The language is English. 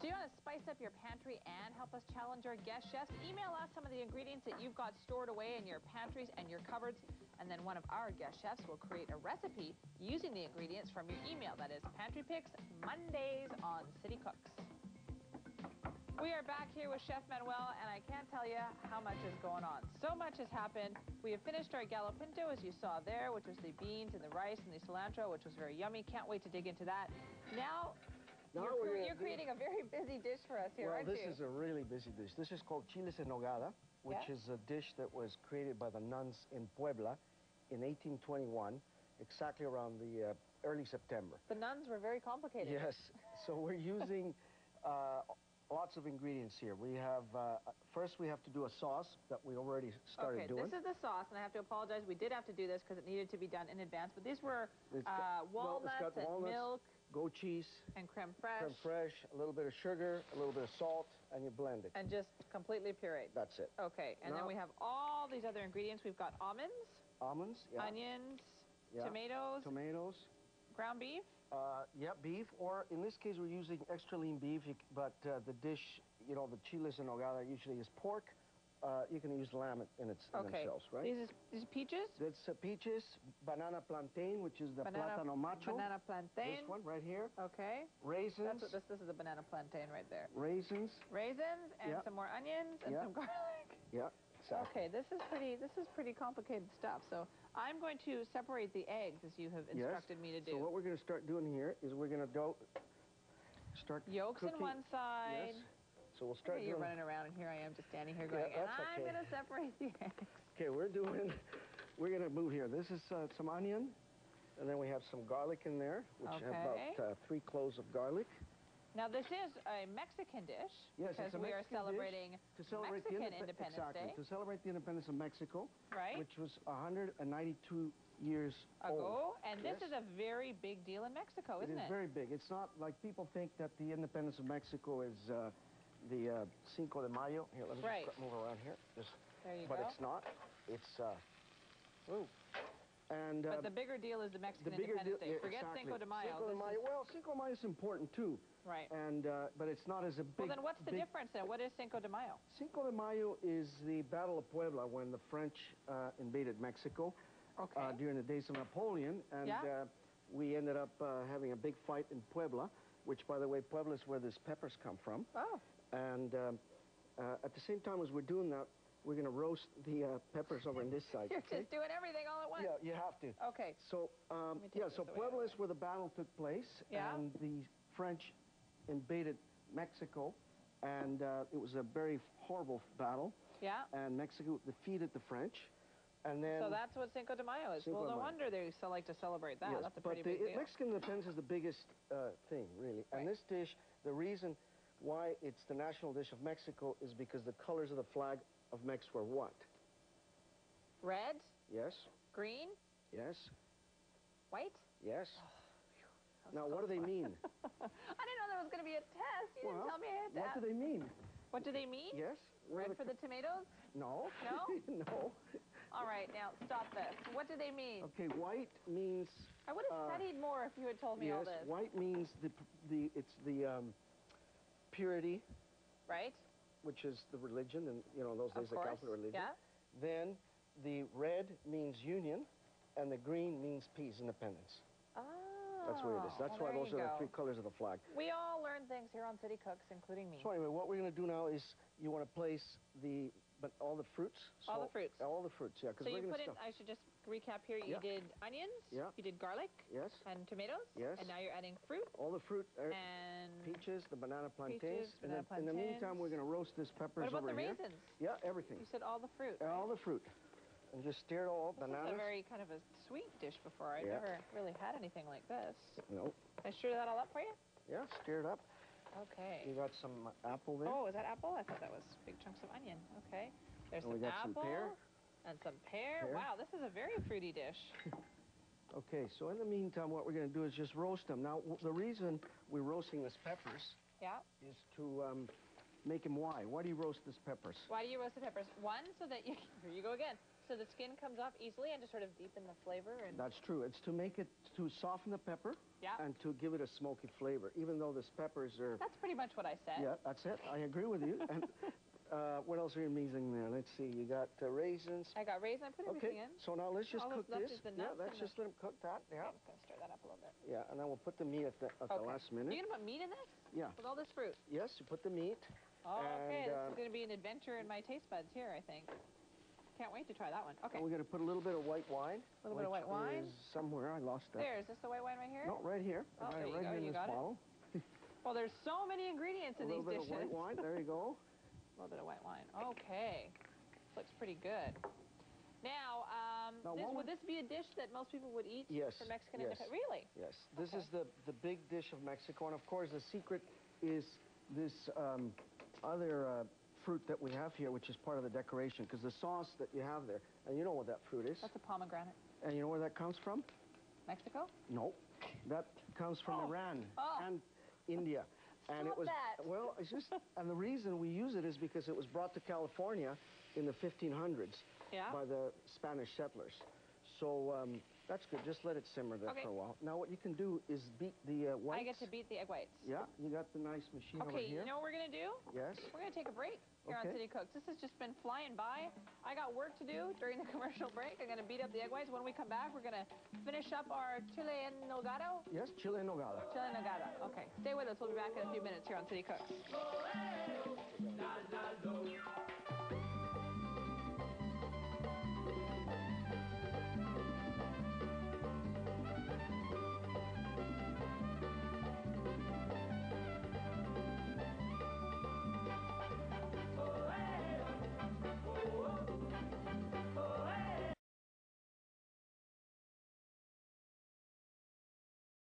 Do you want to spice up your pantry and help us challenge our guest chefs? Email us some of the ingredients that you've got stored away in your pantries and your cupboards, and then one of our guest chefs will create a recipe using the ingredients from your email. That is Pantry Picks, Mondays on City Cooks. We are back here with Chef Manuel, and I can't tell you how much is going on. So much has happened. We have finished our gallo pinto, as you saw there, which was the beans and the rice and the cilantro, which was very yummy. Can't wait to dig into that. Now you're creating a very busy dish for us here, aren't you? Well, this is a really busy dish. This is called Chiles en Nogada, which is a dish that was created by the nuns in Puebla in 1821, exactly around the early September. The nuns were very complicated. Yes. So we're using lots of ingredients here. We have, first we have to do a sauce that we already started doing. Okay, this is the sauce, and I have to apologize. We did have to do this because it needed to be done in advance, but these were walnuts and milk. Goat cheese. And creme fraiche. Creme fraiche, a little bit of sugar, a little bit of salt, and you blend it. And just completely pureed. That's it. Okay, and then we have all these other ingredients. We've got almonds. Almonds, yeah. Onions, tomatoes. Tomatoes. Ground beef. Yeah, beef, or in this case we're using extra lean beef, but the dish, you know, the chiles en nogada usually is pork. You can use lamb in themselves, right? These are peaches? That's peaches, banana plantain, which is the plátano macho. Banana plantain. This one right here. Okay. Raisins. That's what this is, the banana plantain right there. Raisins. Raisins and some more onions and some garlic. Yeah, exactly. Okay, this is pretty complicated stuff. So I'm going to separate the eggs as you have instructed me to do. So what we're going to start doing here is we're going to start yolks cooking. on one side. Yes. So we'll start doing... You're running around, and here I am just standing here going, and I'm going to separate the eggs. Okay, we're going to move here. This is some onion, and then we have some garlic in there, which have about 3 cloves of garlic. Now, this is a Mexican dish, because we are celebrating Mexican Independence Day. To celebrate the independence of Mexico, right? Which was 192 years ago. And this is a very big deal in Mexico, isn't it? It is very big. It's not like people think that the independence of Mexico is the Cinco de Mayo. Here, let me just move around here. There you go. But it's not. It's... but the bigger deal is the Mexican Independence Day. Forget Cinco de Mayo. Cinco de Mayo. Well, Cinco de Mayo is important too. Right. And but it's not as a big. Well, then what's the difference then? What is Cinco de Mayo? Cinco de Mayo is the Battle of Puebla when the French invaded Mexico during the days of Napoleon, and we ended up having a big fight in Puebla, which, by the way, Puebla is where these peppers come from. Oh. And at the same time as we're doing that, we're going to roast the peppers over on this side. You're just doing everything all at once. Yeah, you have to. Okay. So, so Puebla is where the battle took place, and the French invaded Mexico, and it was a very horrible battle. Yeah. And Mexico defeated the French, and then... So that's what Cinco de Mayo is. Well, no wonder they so like to celebrate that. Yes, that's a pretty big deal. Mexican independence is the biggest thing, really. Right. And this dish, the reason why it's the national dish of Mexico is because the colors of the flag of Mexico are what? Red? Yes. Green? Yes. White? Yes. Oh, now, what do they mean? I didn't know there was going to be a test. You didn't tell me I had to What do they mean? What do they mean? Yes. Red for the tomatoes? No. No? No. All right, now stop this. What do they mean? Okay, white means... I would have studied more if you had told me all this. Yes, white means it's the purity. Right. Which is the religion, and you know, in those days the Catholic religion. Yeah. Then the red means union, and the green means peace, independence. Oh. That's what it is. That's why those are the 3 colors of the flag. We all learn things here on City Cooks, including me. So anyway, what we're going to do now is you want to place all the fruits. All the fruits. All the fruits, yeah. So you put in, I should just recap here, you did onions, you did garlic, and tomatoes, and now you're adding fruit. All the fruit, and peaches, the banana plantains, and then in the meantime we're going to roast this peppers over here. What about the raisins? Yeah, everything. You said all the fruit. All the fruit. And just stir it all up, bananas. This is a very kind of a sweet dish before. I've never really had anything like this. No. Can I stir that all up for you? Yeah, stir it up. Okay. You got some apple there. Oh, is that apple? I thought that was big chunks of onion. Okay. There's some apple. Some pear. And some pear. Wow, this is a very fruity dish. Okay, so in the meantime, what we're going to do is just roast them. Now, the reason we're roasting these peppers is to make them why. Why do you roast these peppers? Why do you roast the peppers? One, so that you... Here you go again. so the skin comes off easily and to sort of deepen the flavor. And that's true. It's to make it, to soften the pepper and to give it a smoky flavor, even though these peppers are... That's pretty much what I said. Yeah, that's it. I agree with you. And what else are you mixing there? Let's see. You got raisins. I got raisins. I put everything in. So now let's just cook this. Yeah, let's just let them cook that. Yeah. I'm just going to stir that up a little bit. Yeah, and then we'll put the meat at the last minute. You're going to put meat in this? Yeah. With all this fruit? Yes, you put the meat. Oh, okay, this is going to be an adventure in my taste buds here, I think. Can't wait to try that one. Okay. And we're going to put a little bit of white wine. A little bit of white wine? Somewhere, I lost that. There, is this the white wine right here? No, right here. Oh, there you right go, here in you this got bottle. it. Well, there's so many ingredients in these dishes. A little bit of white wine, there you go. A little bit of white wine. Okay. Looks pretty good. Now, would this be a dish that most people would eat for Mexican independence? Really? Yes. This is the big dish of Mexico. And, of course, the secret is this other fruit that we have here, which is part of the decoration, because the sauce that you have there, and you know what that fruit is. That's a pomegranate. And you know where that comes from? Mexico? No. That comes from Iran and India. And Stop that. Well, it's just, and the reason we use it is because it was brought to California in the 1500s by the Spanish settlers. So that's good. Just let it simmer there for a while. Now what you can do is beat the whites. I get to beat the egg whites. Yeah, you got the nice machine over here. Okay, you know what we're going to do? Yes. We're going to take a break here on City Cooks. This has just been flying by. I got work to do during the commercial break. I'm going to beat up the egg whites. When we come back, we're going to finish up our chile en nogada. Yes, chile en nogada. Chile en nogada. Okay, stay with us. We'll be back in a few minutes here on City Cooks.